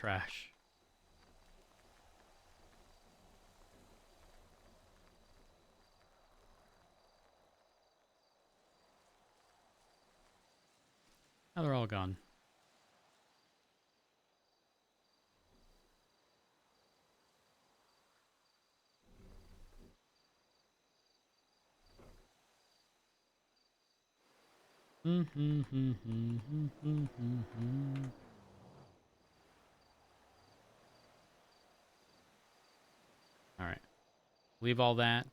trash. Now they're all gone. All right. Leave all that.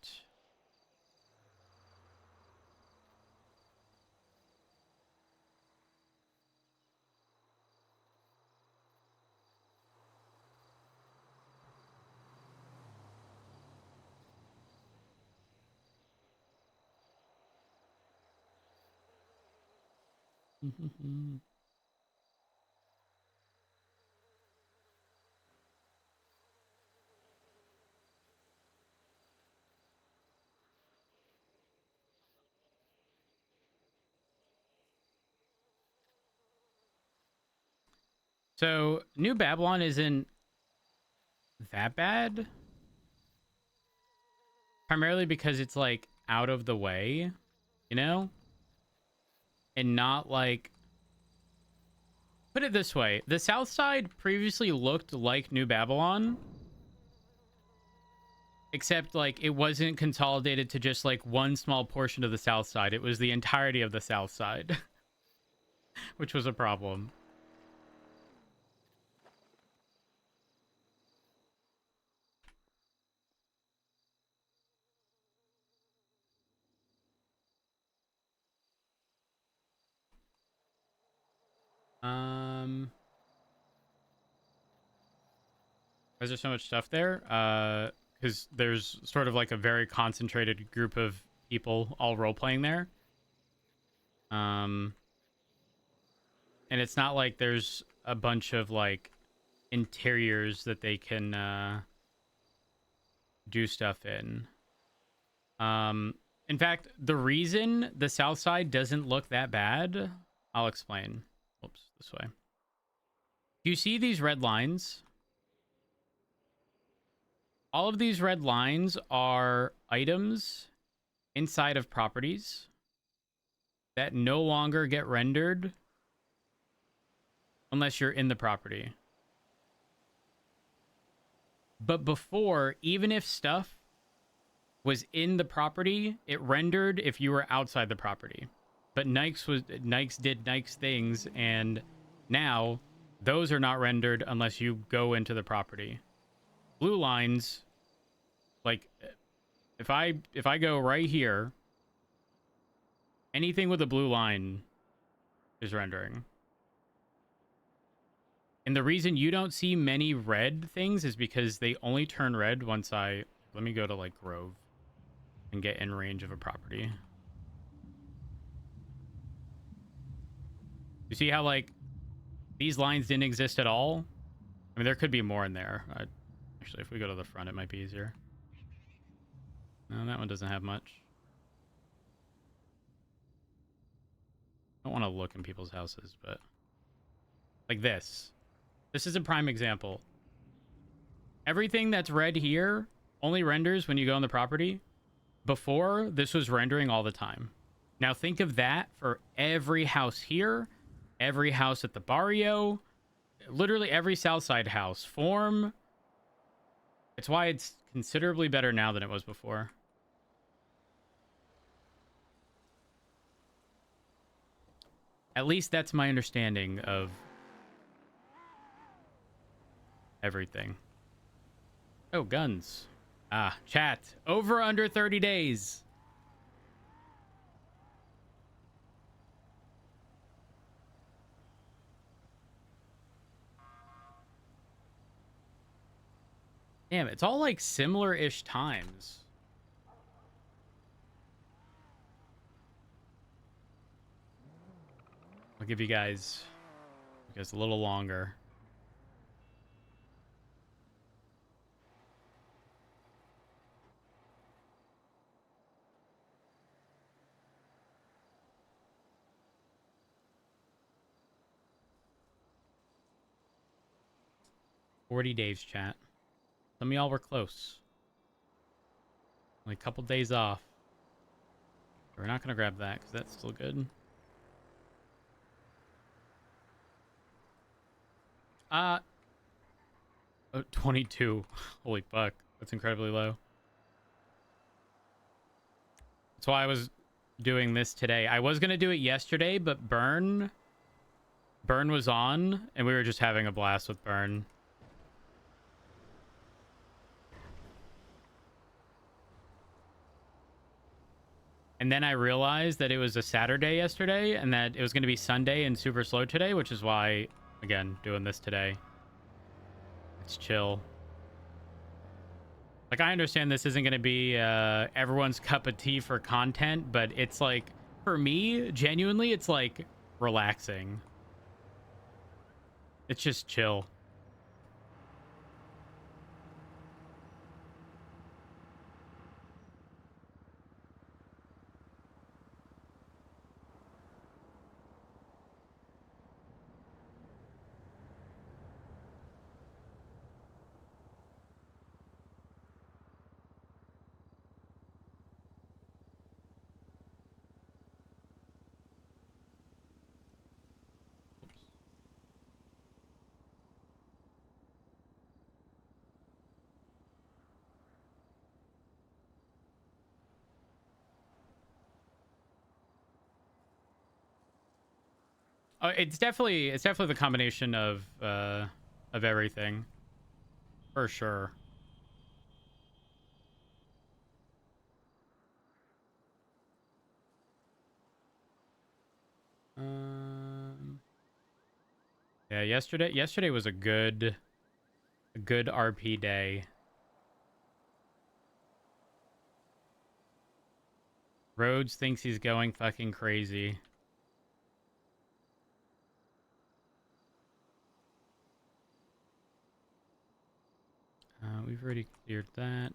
So, New Babylon isn't that bad. Primarily because it's like out of the way, you know? And not like, put it this way, the South Side previously looked like New Babylon, except like it wasn't consolidated to just like one small portion of the South Side. It was the entirety of the South Side, which was a problem. Why is there so much stuff there? Because there's sort of like a very concentrated group of people all role playing there. And it's not like there's a bunch of like interiors that they can do stuff in. In fact, the reason the South Side doesn't look that bad, I'll explain. Oops, this way. Do you see these red lines? All of these red lines are items inside of properties that no longer get rendered unless you're in the property. But before, even if stuff was in the property, it rendered if you were outside the property. But Nikes did Nikes things, and now those are not rendered unless you go into the property. Blue lines, like if I go right here, anything with a blue line is rendering. And the reason you don't see many red things is because they only turn red once let me go to like Grove and get in range of a property. You see how like these lines didn't exist at all? I mean, there could be more in there. Actually, if we go to the front, it might be easier. No, that one doesn't have much. I don't want to look in people's houses, but like this. This is a prime example. Everything that's red here only renders when you go on the property. Before, this was rendering all the time. Now think of that for every house here, every house at the barrio, literally every Southside house. Form. It's why it's considerably better now than it was before. At least that's my understanding of everything. Oh, guns. Ah, chat. Over under 30 days. Damn, it's all like similar-ish times. I'll give you guys a little longer. 40 days, chat. Some of y'all were close. Only a couple days off. We're not going to grab that because that's still good. 22. Holy fuck. That's incredibly low. That's why I was doing this today. I was going to do it yesterday, but Burn was on, and we were just having a blast with Burn. And then I realized that it was a Saturday yesterday, and that it was going to be Sunday and super slow today, which is why, again, doing this today. It's chill. Like, I understand this isn't going to be everyone's cup of tea for content, but it's like, for me, genuinely, it's like relaxing. It's just chill. It's definitely the combination of everything, for sure. Yeah, yesterday was a good RP day. Rhodes thinks he's going fucking crazy. We've already cleared that.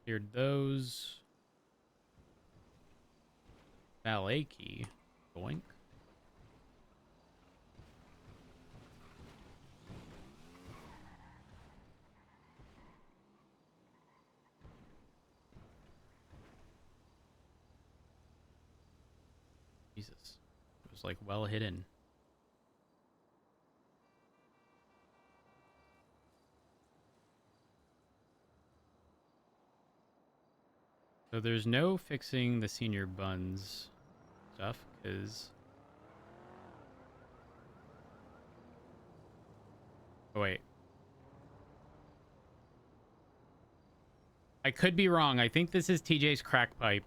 Cleared those. Ballet key. Boink. Jesus. It was like well hidden. So there's no fixing the senior buns stuff, because... Oh, wait. I could be wrong. I think this is TJ's crack pipe.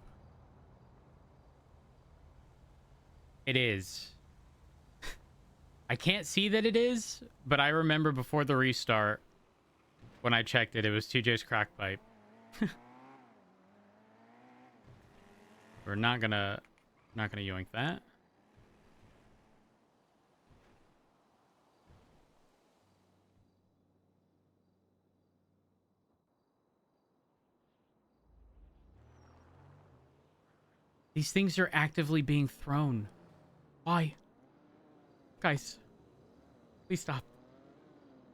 It is. I can't see that it is, but I remember before the restart, when I checked it, it was TJ's crack pipe. We're not gonna yoink that. These things are actively being thrown. Why? Guys, please stop.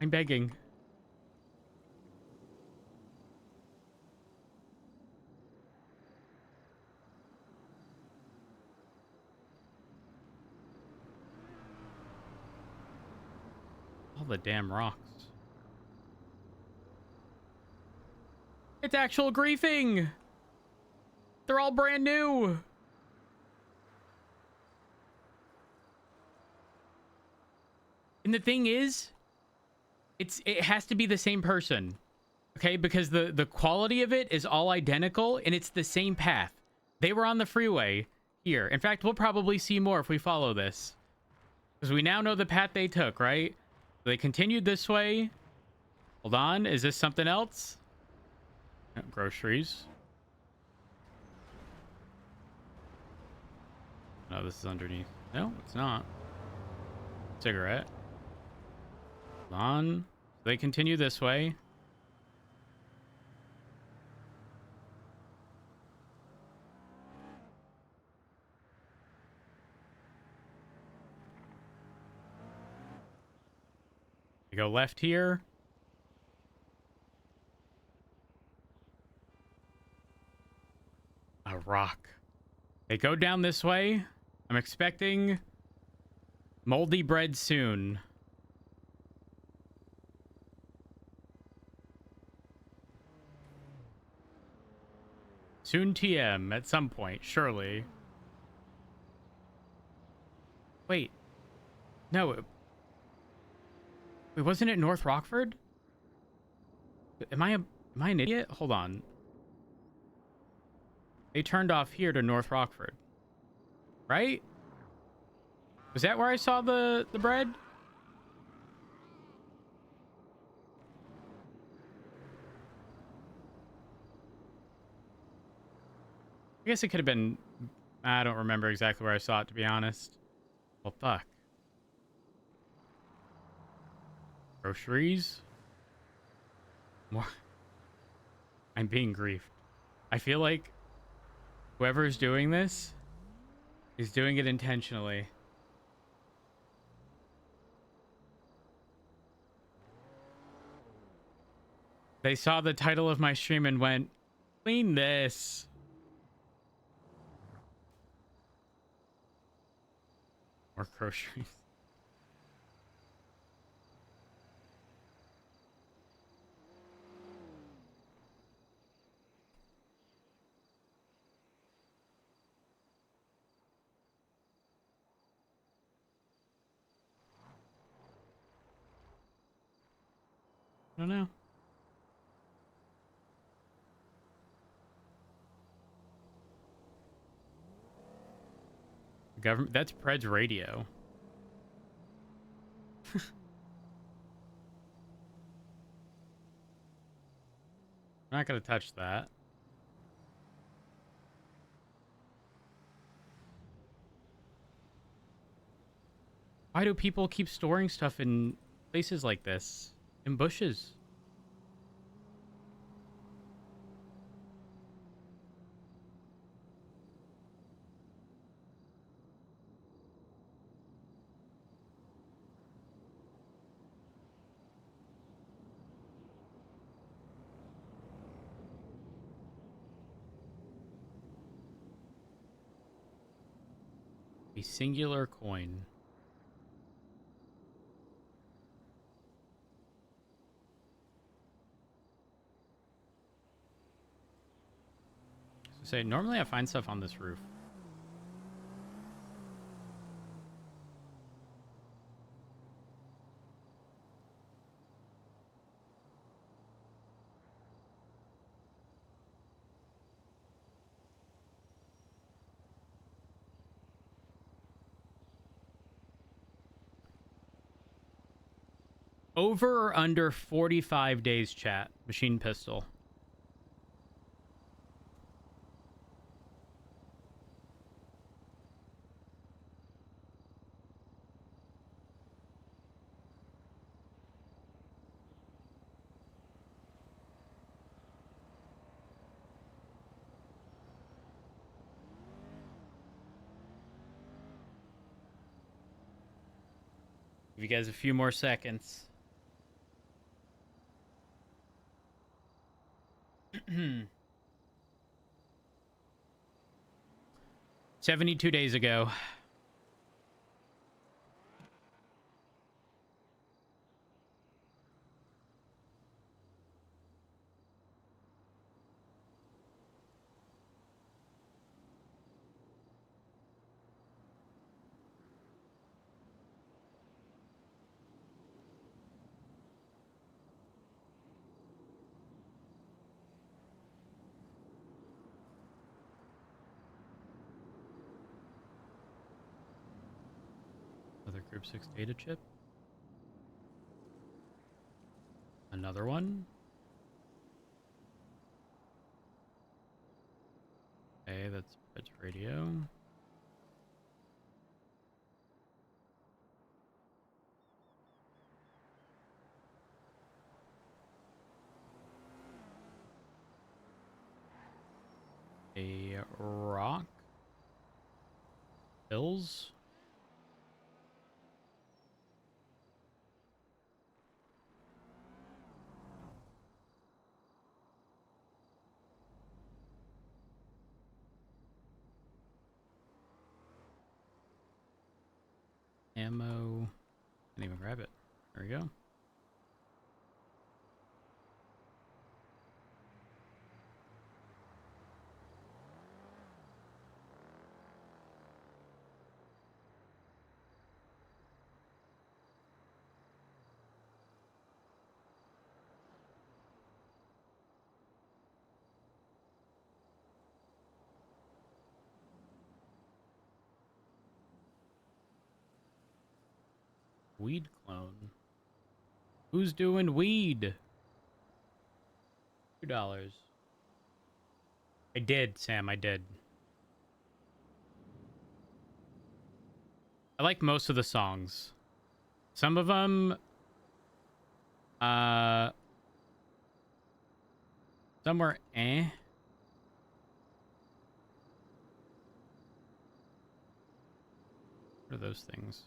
I'm begging. All the damn rocks. It's actual griefing! They're all brand new! And the thing is, it has to be the same person. Okay, because the quality of it is all identical, and it's the same path. They were on the freeway here. In fact, we'll probably see more if we follow this. Because we now know the path they took, right? They continued this way. Hold on, is this something else? Oh, groceries. No, this is underneath. No, it's not. Cigarette. Hold on. They continue this way. You go left here. A rock. They go down this way. I'm expecting moldy bread soon. Soon TM at some point, surely. Wait. No. Wait, wasn't it North Rockford? Am I an idiot? Hold on. They turned off here to North Rockford. Right? Was that where I saw the bread? I guess it could have been... I don't remember exactly where I saw it, to be honest. Well, fuck. Groceries? More... I'm being griefed. I feel like whoever's doing this is doing it intentionally. They saw the title of my stream and went, clean this. More groceries. I don't know. Government, that's Pred's radio. I'm not gonna touch that. Why do people keep storing stuff in places like this? In bushes? A singular coin. So say, normally I find stuff on this roof. Over or under 45 days, chat. Machine pistol. Give you guys a few more seconds. 72 days ago. Another Group 6 data chip. Another one. Okay, that's Pred's radio. A rock. Pills. Ammo. Can't even grab it. There we go. Weed clone. Who's doing weed? $2. I did, Sam. I did. I like most of the songs. Some of them, some were eh. What are those things?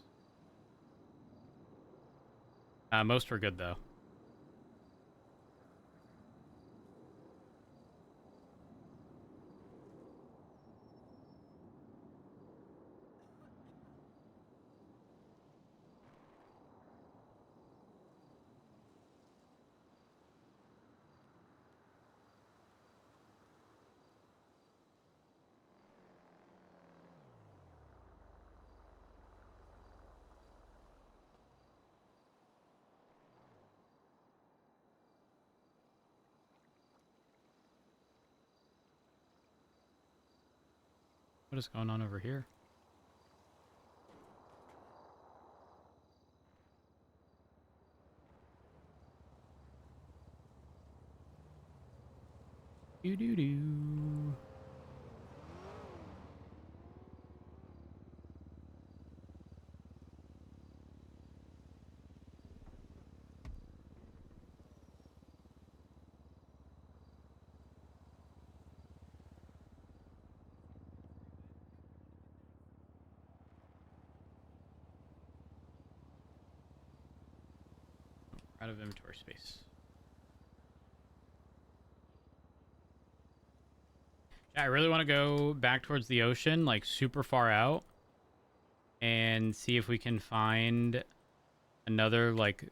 Most were good though. What is going on over here? Doo doo doo. Out of inventory space. Yeah, I really want to go back towards the ocean, like super far out, and see if we can find another like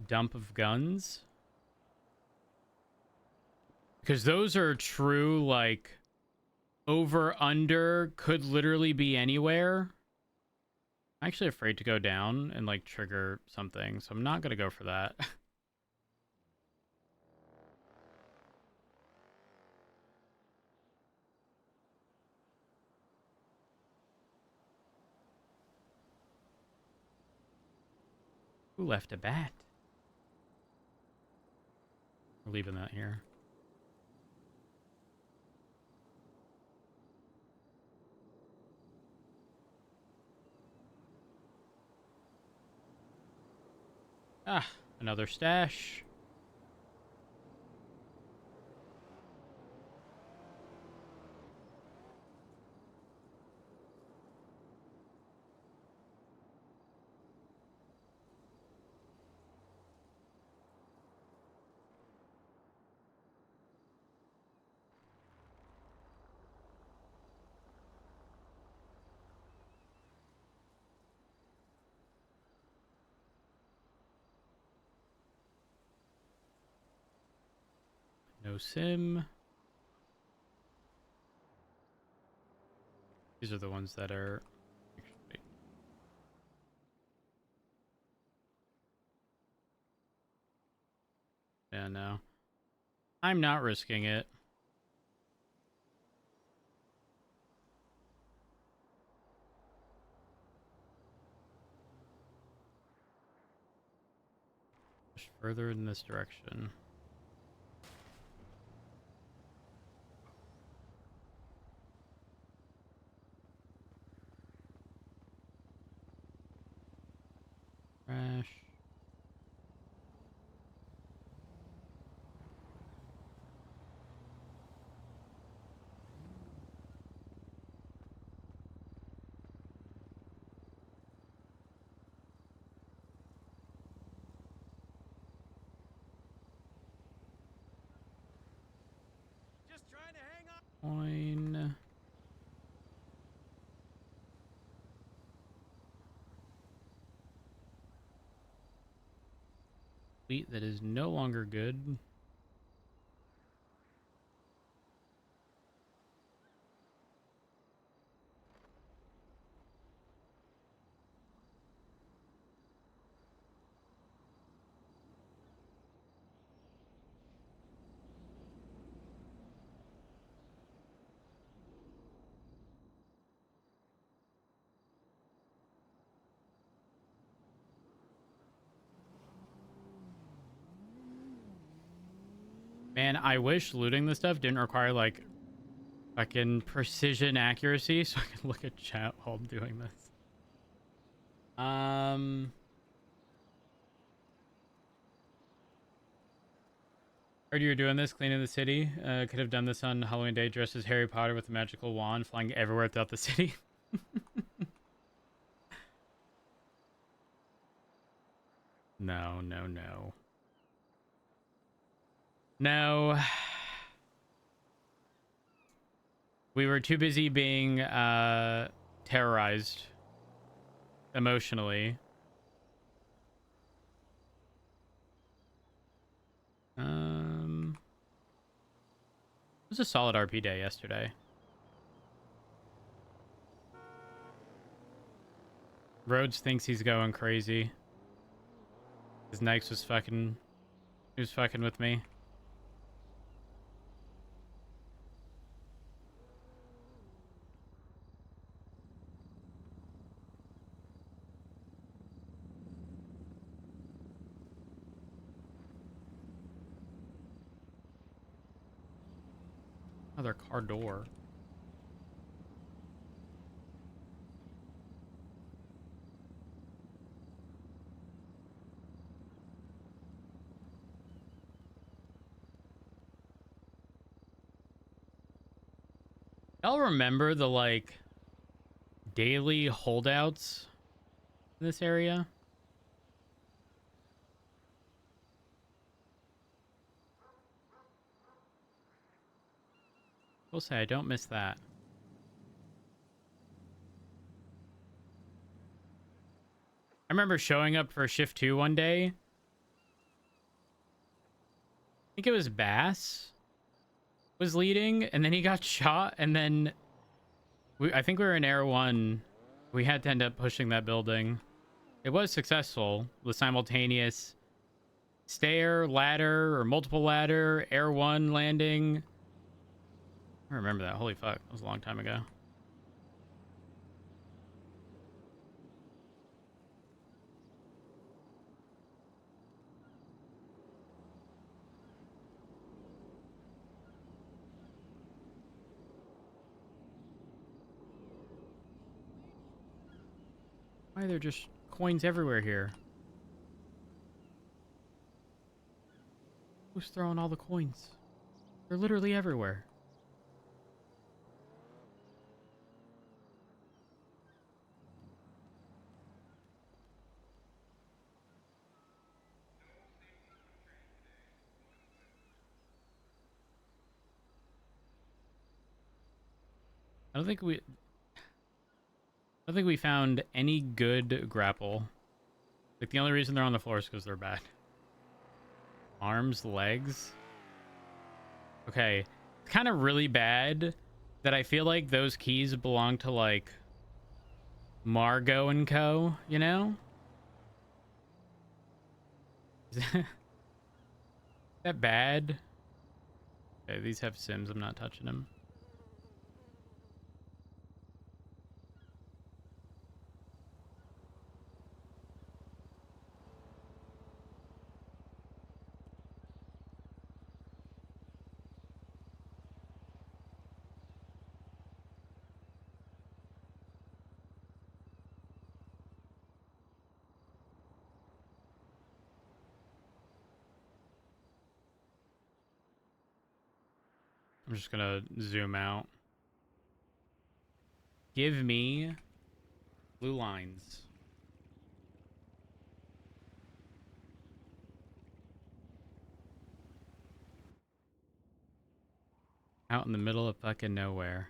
dump of guns. Because those are true, like over under could literally be anywhere. I'm actually afraid to go down and like trigger something, so I'm not gonna go for that. Who left a bat? We're leaving that here. Ah, another stash. No sim. These are the ones that are... Yeah, no. I'm not risking it. Push further in this direction. Crash. Coin. fleet that is no longer good. Man, I wish looting this stuff didn't require like fucking precision accuracy so I can look at chat while I'm doing this. Heard you were doing this, cleaning the city. Could have done this on Halloween Day dressed as Harry Potter with a magical wand flying everywhere throughout the city. No, no, no. No. We were too busy being terrorized emotionally. It was a solid RP day yesterday. Rhodes thinks he's going crazy. His Nikes was fucking... He was fucking with me. Another car door. Y'all remember the, like, daily holdouts in this area? We'll say I don't miss that. I remember showing up for shift 2 one day. I think it was Bass was leading, and then he got shot, and then I think we were in Air 1. We had to end up pushing that building. It was successful. The simultaneous stair, ladder, or multiple ladder, Air 1 landing. I remember that. Holy fuck. That was a long time ago. Why are there just coins everywhere here? Who's throwing all the coins? They're literally everywhere. I don't think we found any good grapple. Like, the only reason they're on the floor is because they're bad. Arms, legs. Okay. It's kind of really bad that I feel like those keys belong to, like, Margot and Co., you know? Is that bad? Okay, these have Sims. I'm not touching them. I'm just gonna zoom out. Give me blue lines. Out in the middle of fucking nowhere.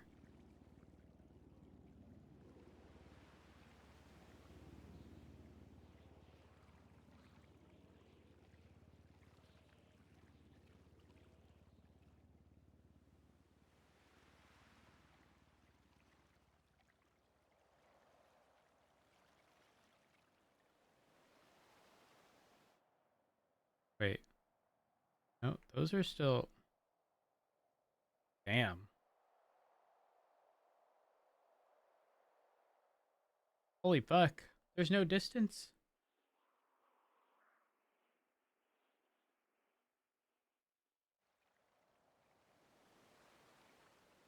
Wait. No, those are still... Damn. Holy fuck. There's no distance?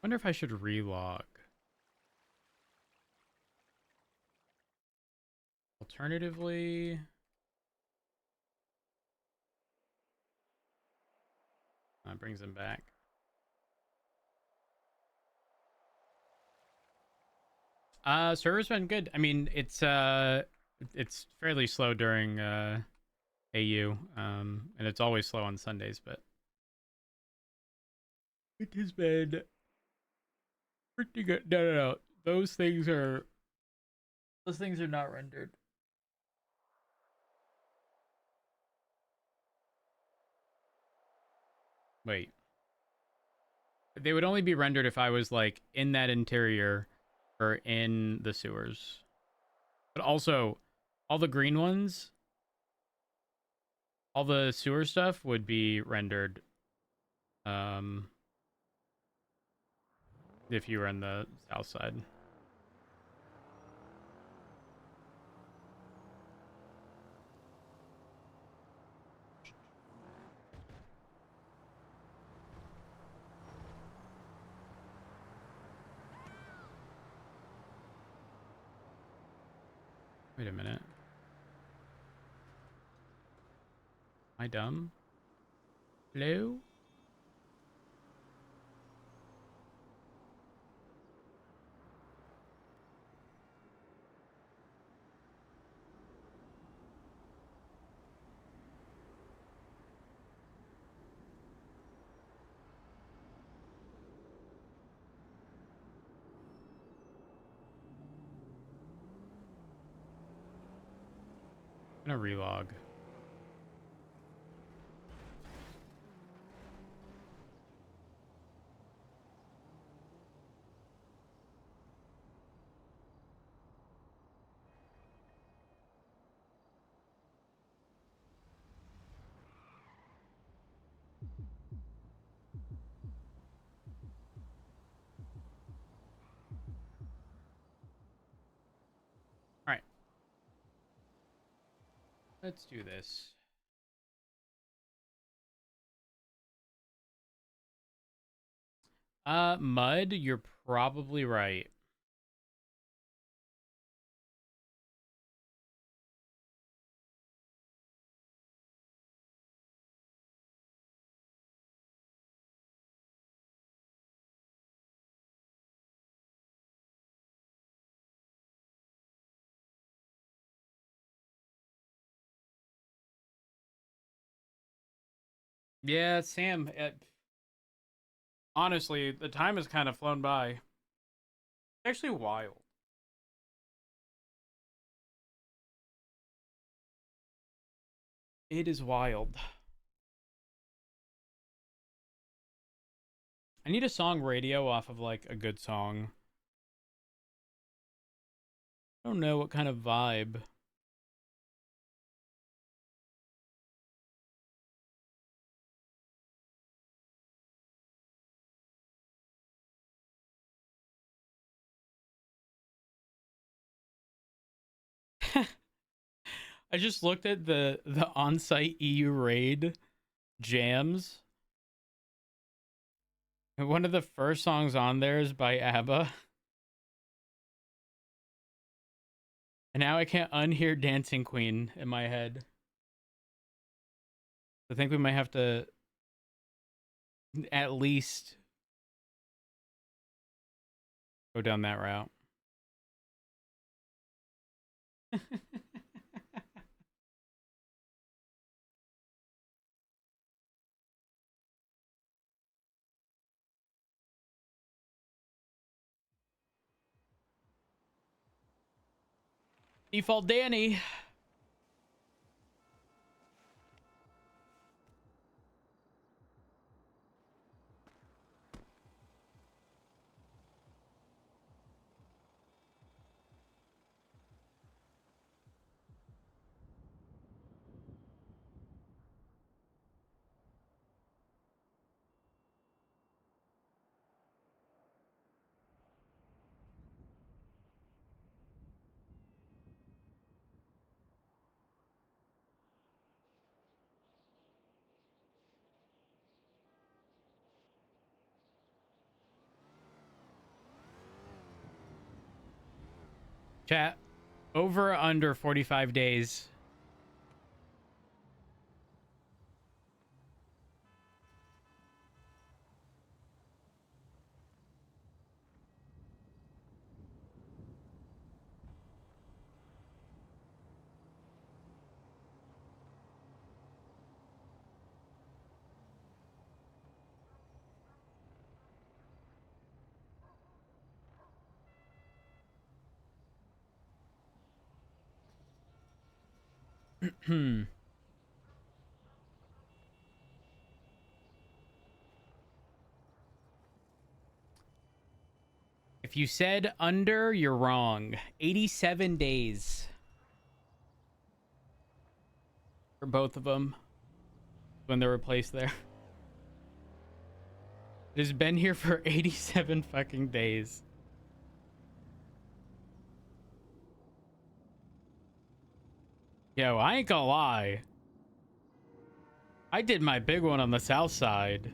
Wonder if I should relog. Alternatively... That brings him back. Server's been good. I mean, it's fairly slow during AU, and it's always slow on Sundays, but it has been pretty good. No. Those things are not rendered. Wait. They would only be rendered if I was like in that interior or in the sewers. But also, all the green ones, all the sewer stuff would be rendered if you were on the south side. Wait a minute. Am I dumb? Hello? I'm gonna relog. All right. Let's do this. Mud, you're probably right. Yeah, Sam, honestly, the time has kind of flown by. It's actually wild. It is wild. I need a song radio off of like a good song. I don't know what kind of vibe. I just looked at the on-site EU raid jams. And one of the first songs on there is by ABBA. And now I can't unhear Dancing Queen in my head. I think we might have to at least go down that route. Default Danny. Chat, over or under 45 days. If you said under, you're wrong. 87 days for both of them when they're replaced there. It has been here for 87 fucking days. Yo, I ain't gonna lie. I did my big one on the south side.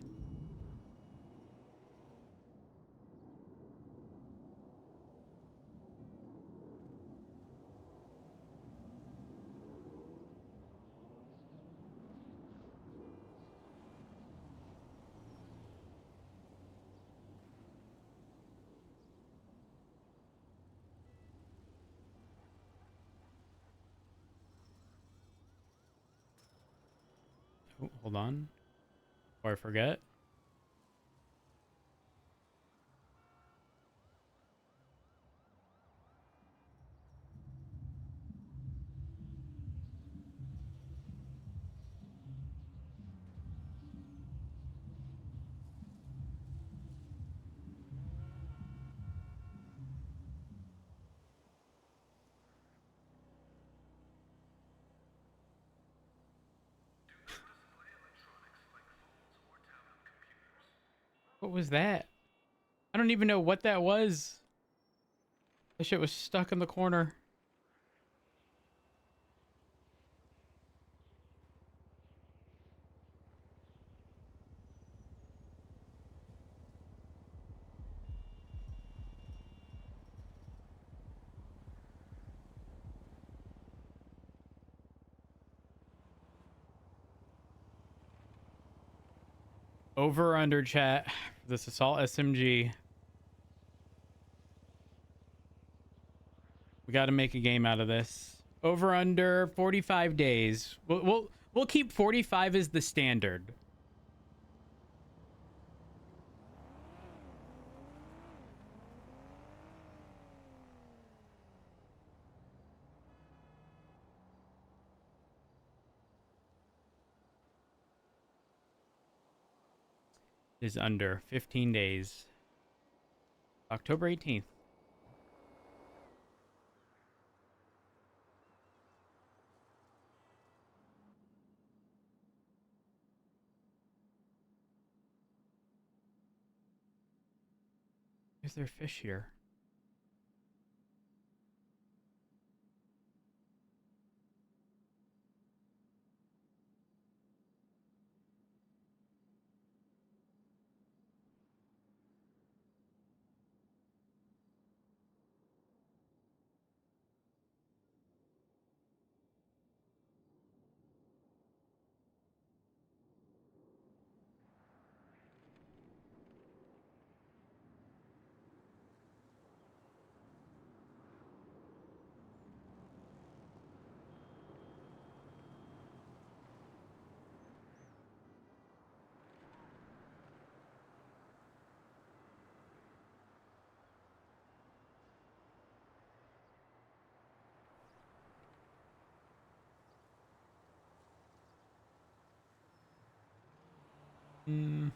Oh, hold on. Before I forget. What was that? I don't even know what that was. That shit was stuck in the corner. Over or under, chat. This assault SMG. We got to make a game out of this. Over under 45 days. We'll keep 45 as the standard. Is under 15 days. October 18th. Is there fish here? Hmm.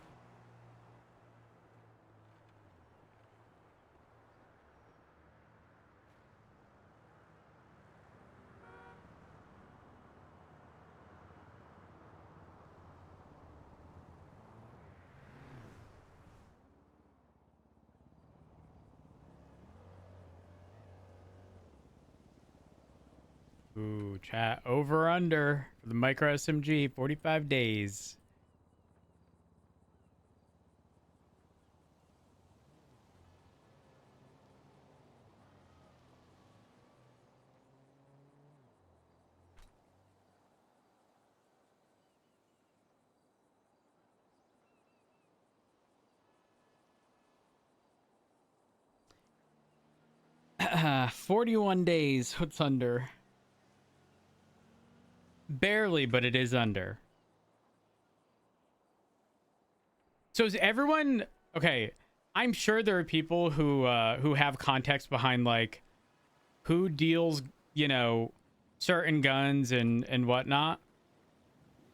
Ooh, chat. Over or under for the micro SMG. 45 days. 41 days. What's under? Barely, but it is under. So is everyone okay? I'm sure there are people who have context behind like who deals, you know, certain guns and whatnot.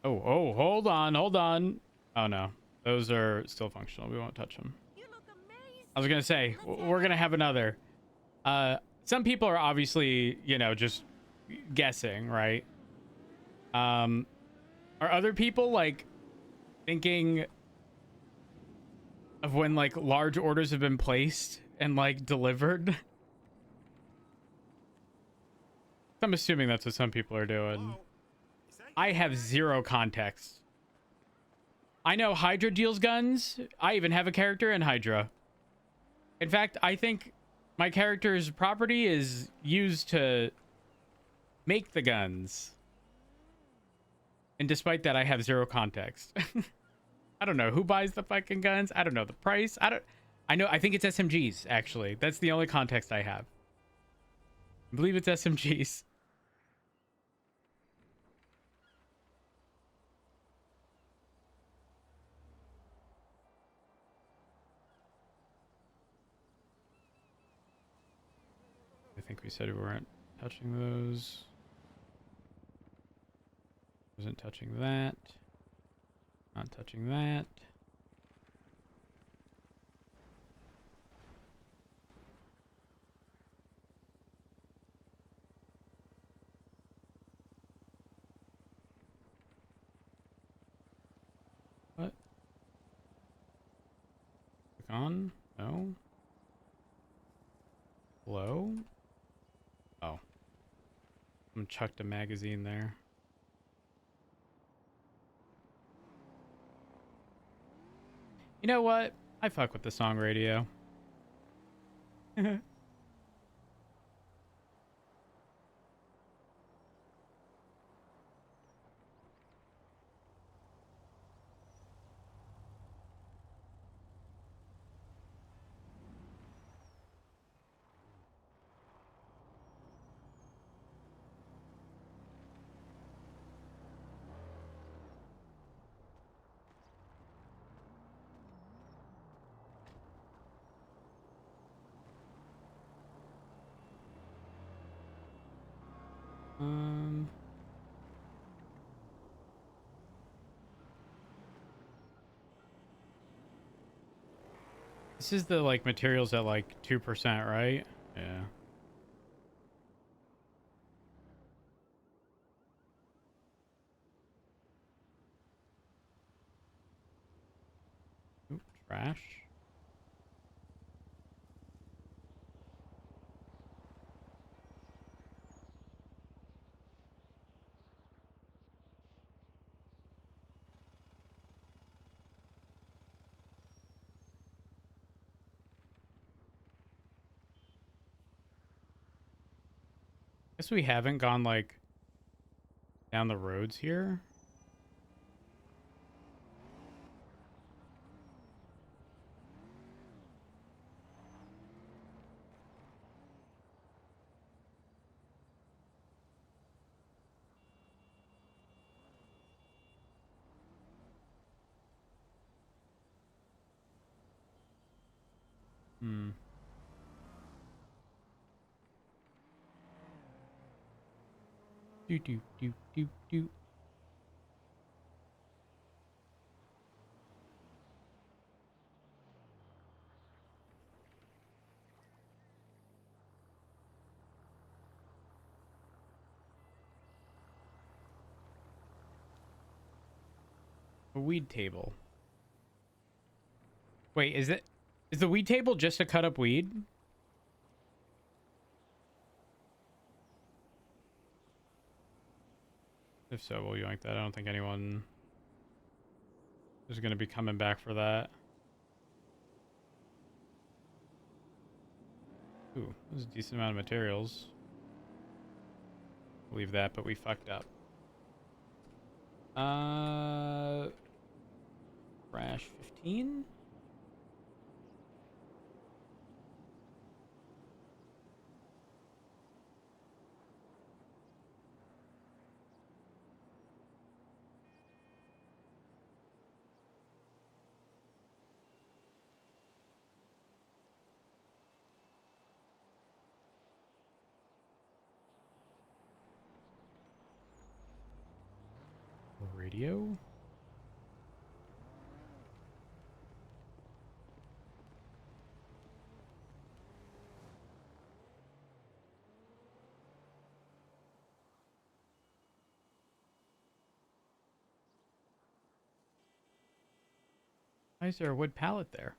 Oh, hold on. Oh no, those are still functional. We won't touch them. I was gonna say we're gonna have another. Some people are obviously, you know, just guessing, right? Are other people like thinking of when like large orders have been placed and like delivered? I'm assuming that's what some people are doing. I have zero context. I know Hydra deals guns. I even have a character in Hydra. In fact, I think my character's property is used to make the guns. And despite that, I have zero context. I don't know who buys the fucking guns. I don't know the price. I think it's SMGs, actually. That's the only context I have. I believe it's SMGs. I think we said we weren't touching those. Wasn't touching that. Not touching that. What? Click on? No. Hello? Oh. I'm chucked a magazine there. You know what? I fuck with the song radio. This is the like materials at like 2%, right? Yeah. Oop, trash. Guess we haven't gone like down the roads here. Hmm. Do do do do do. A weed table. Wait, is the weed table just to cut up weed? If so, we'll yank that. I don't think anyone is going to be coming back for that. Ooh, there's a decent amount of materials. Believe that, but we fucked up. Crash 15? Radio? Why is there a wood pallet there?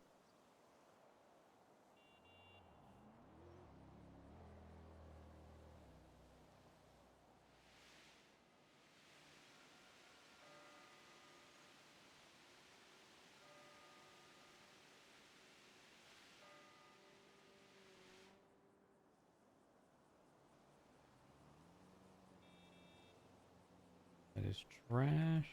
That is trash.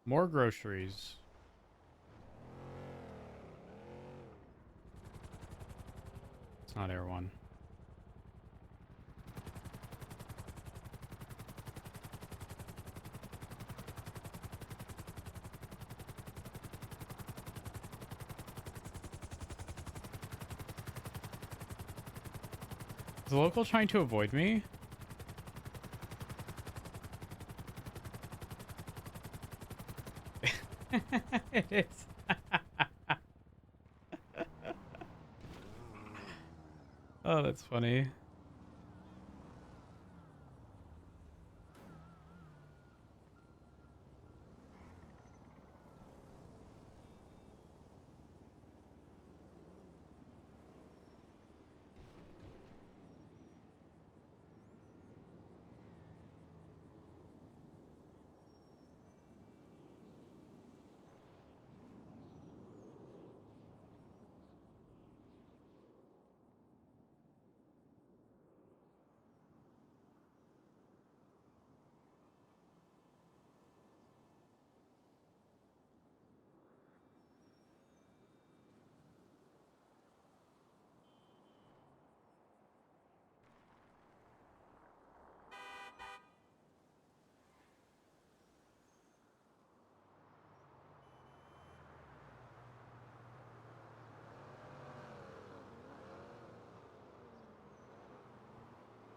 More groceries. It's not Air One. Is the local trying to avoid me? It is. Oh, that's funny.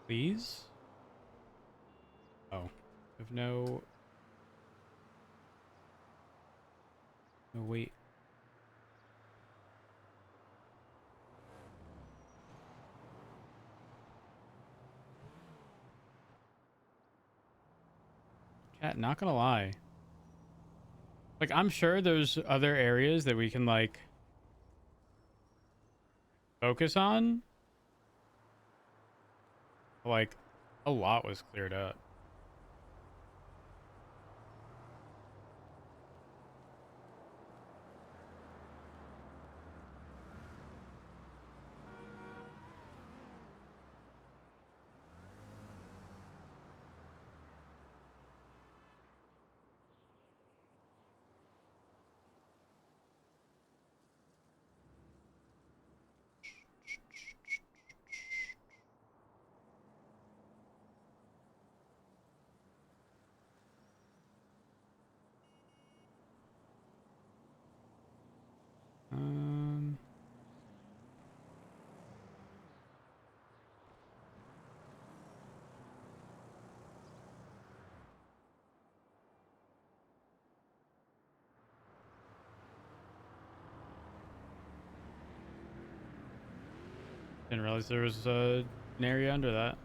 Please? Oh. I have no... No, wait. Chat, not gonna lie. Like, I'm sure there's other areas that we can, like, focus on. Like, a lot was cleared up. Um... Didn't realize there was an area under that.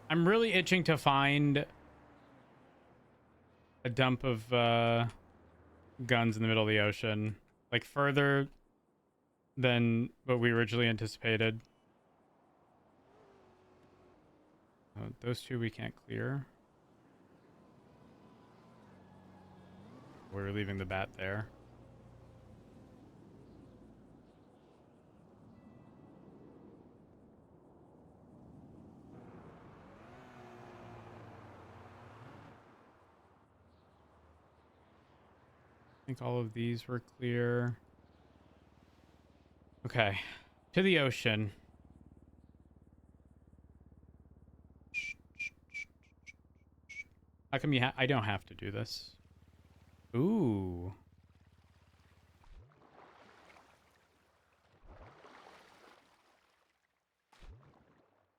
I'm really itching to find a dump of guns in the middle of the ocean. Like further than what we originally anticipated. Those two we can't clear. We're leaving the bat there. I think all of these were clear. Okay, to the ocean. How come I don't have to do this? Ooh.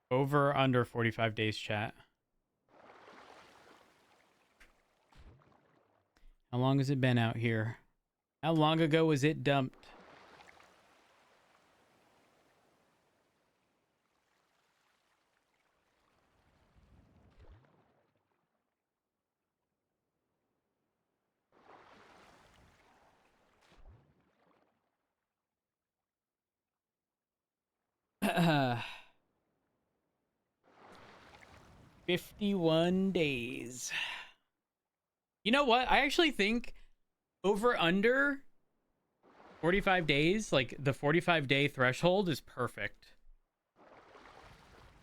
Over under 45 days, chat. How long has it been out here? How long ago was it dumped? Uh, 51 days. You know what? I actually think over under 45 days, like the 45-day threshold is perfect.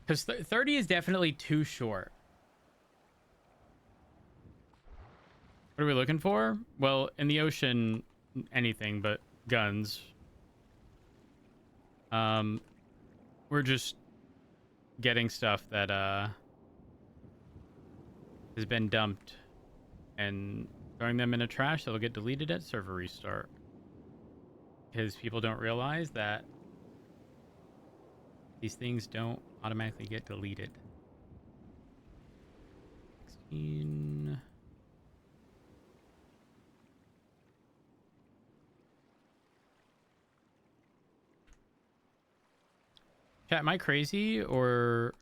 Because 30 is definitely too short. What are we looking for? Well, in the ocean, anything but guns. We're just getting stuff that has been dumped and throwing them in a trash that'll get deleted at server restart. Because people don't realize that these things don't automatically get deleted. 16. Chat, am I crazy or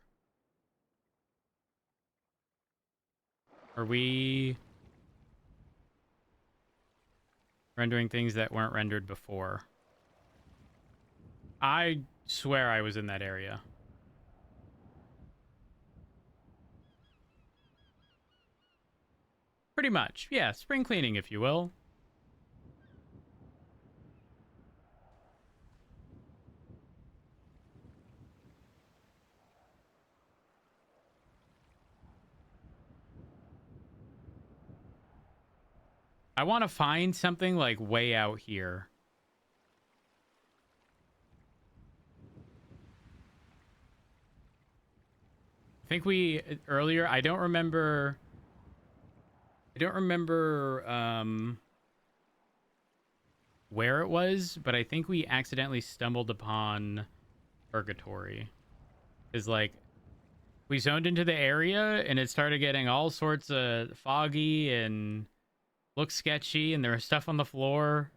are we rendering things that weren't rendered before? I swear I was in that area. Pretty much. Yeah, spring cleaning, if you will. I want to find something like way out here. I think we earlier, I don't remember where it was, but I think we accidentally stumbled upon Purgatory. Is like we zoned into the area and it started getting all sorts of foggy and looked sketchy, and there was stuff on the floor.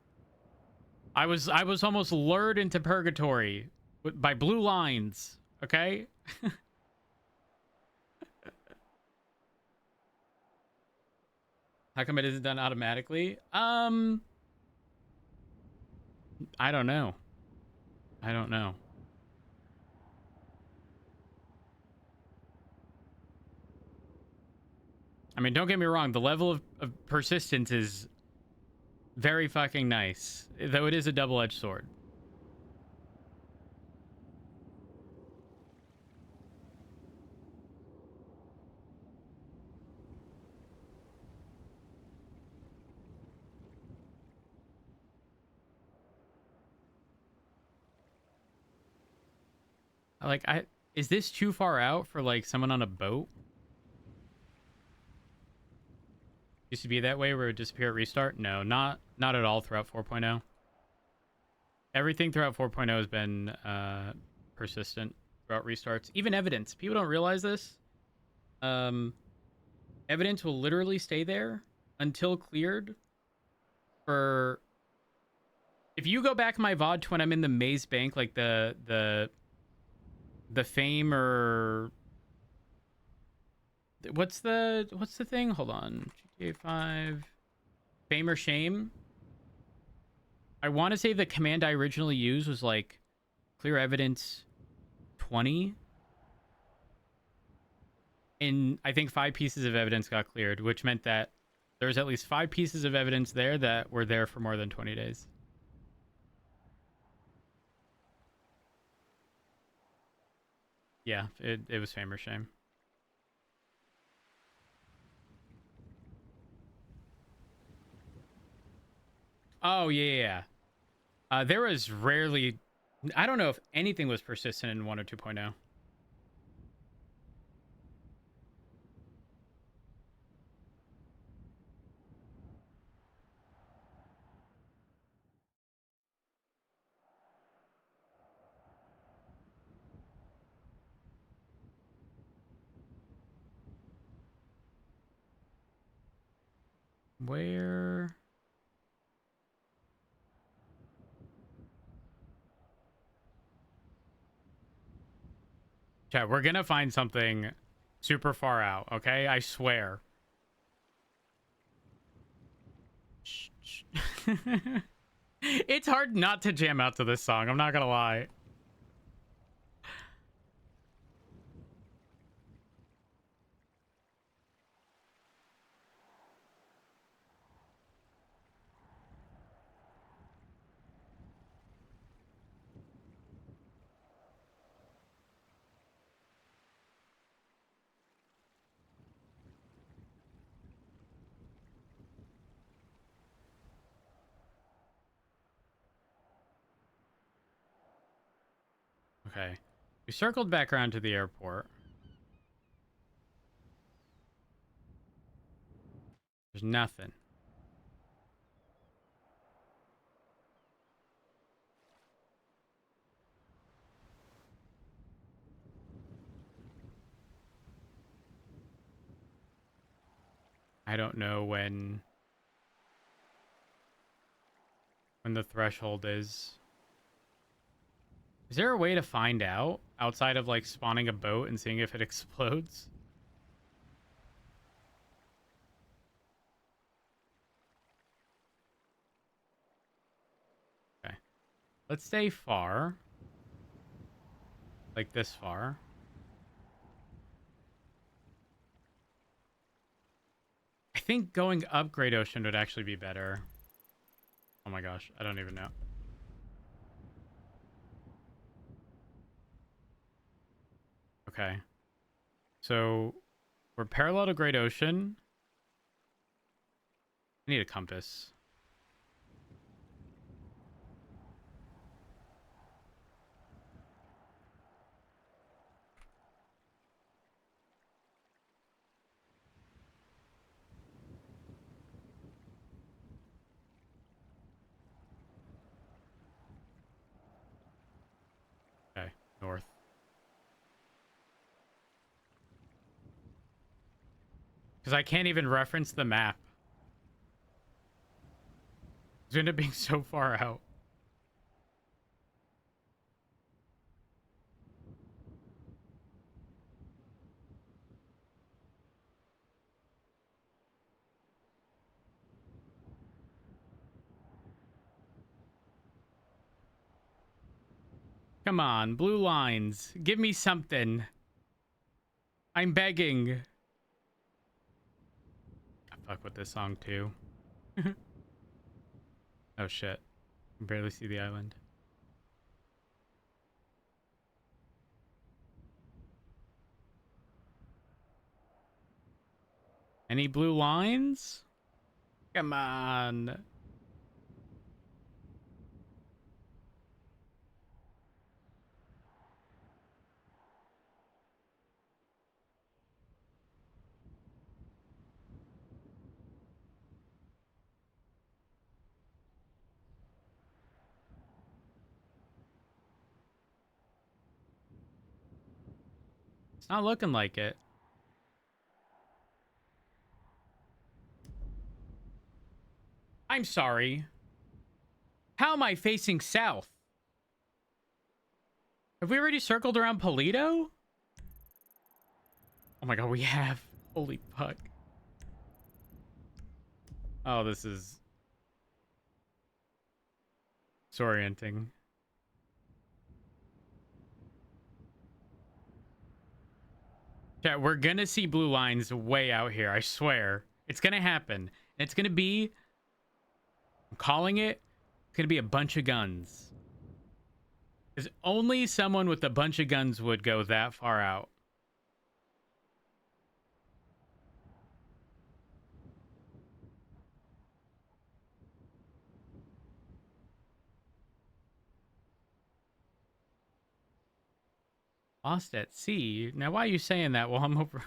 I was almost lured into Purgatory by blue lines. Okay. How come it isn't done automatically? I don't know. I don't know. I mean, don't get me wrong. The level of persistence is very fucking nice, though it is a double-edged sword. Like, is this too far out for like someone on a boat? Used to be that way where it would disappear at restart? No, not at all throughout 4.0. Everything throughout 4.0 has been persistent throughout restarts. Even evidence. People don't realize this. Evidence will literally stay there until cleared for... If you go back my VOD to when I'm in the maze bank, like the fame or... What's the thing? Hold on. GTA 5... Fame or shame? I want to say the command I originally used was like clear evidence 20. And I think 5 pieces of evidence got cleared, which meant that there was at least 5 pieces of evidence there that were there for more than 20 days. Yeah, it was fame or shame. Oh, yeah. There was rarely... I don't know if anything was persistent in 1 or 2.0. Where? Chat, we're gonna find something super far out, okay? I swear. Shh, shh. It's hard not to jam out to this song, I'm not gonna lie. Okay. We circled back around to the airport. There's nothing. I don't know when the threshold is. Is there a way to find out outside of like spawning a boat and seeing if it explodes? Okay. Let's stay far. Like this far. I think going up Great Ocean would actually be better. Oh my gosh, I don't even know. Okay. So we're parallel to Great Ocean. I need a compass. Okay, north. Because I can't even reference the map. It's end up being so far out. Come on, blue lines. Give me something. I'm begging. I fuck with this song too. Oh shit. I can barely see the island. Any blue lines? Come on. It's not looking like it. I'm sorry. How am I facing south? Have we already circled around Polito? Oh my god, we have. Holy fuck. Oh, this is disorienting. Chat, we're gonna see blue lines way out here. I swear. It's gonna happen. And it's gonna be... I'm calling it. It's gonna be a bunch of guns. Because only someone with a bunch of guns would go that far out. Lost at sea? Now, why are you saying that while I'm over...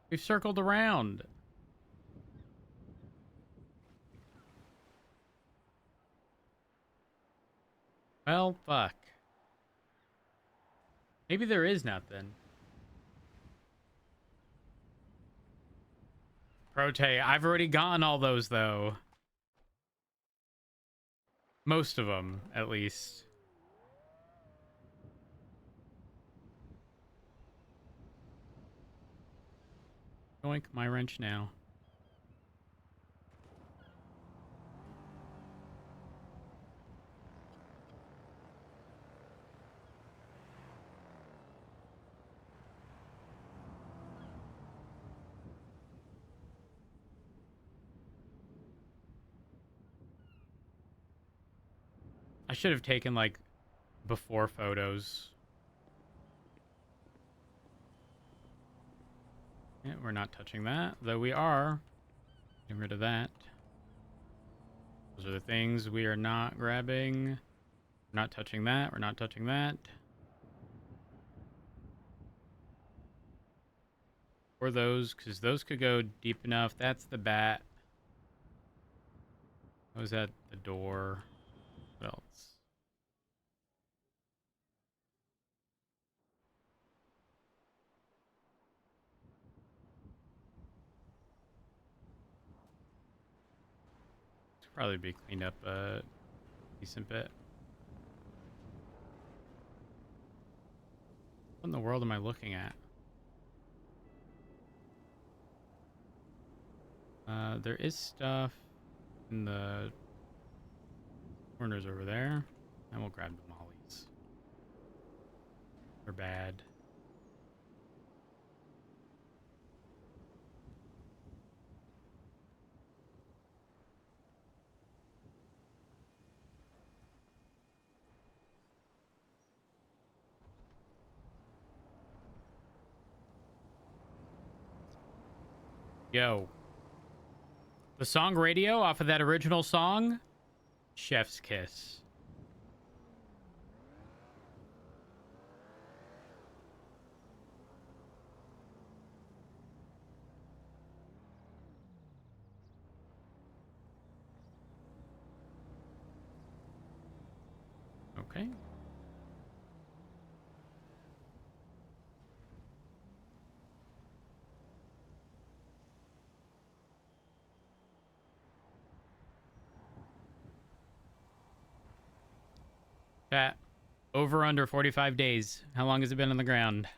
We've circled around. Well, fuck. Maybe there is nothing. Prote, I've already gotten all those, though. Most of them, at least. Yoink, my wrench now. I should have taken, like, before photos. Yeah, we're not touching that, though we are getting rid of that. Those are the things we are not grabbing. We're not touching that. We're not touching that. Or those, because those could go deep enough. That's the bat. That was at the door. What else? Should probably be cleaned up a decent bit. What in the world am I looking at? There is stuff in the corners over there. And we'll grab the mollies. They're bad. Yo. The song Radio off of that original song? Chef's Kiss. Okay. Chat. Over under 45 days. How long has it been on the ground?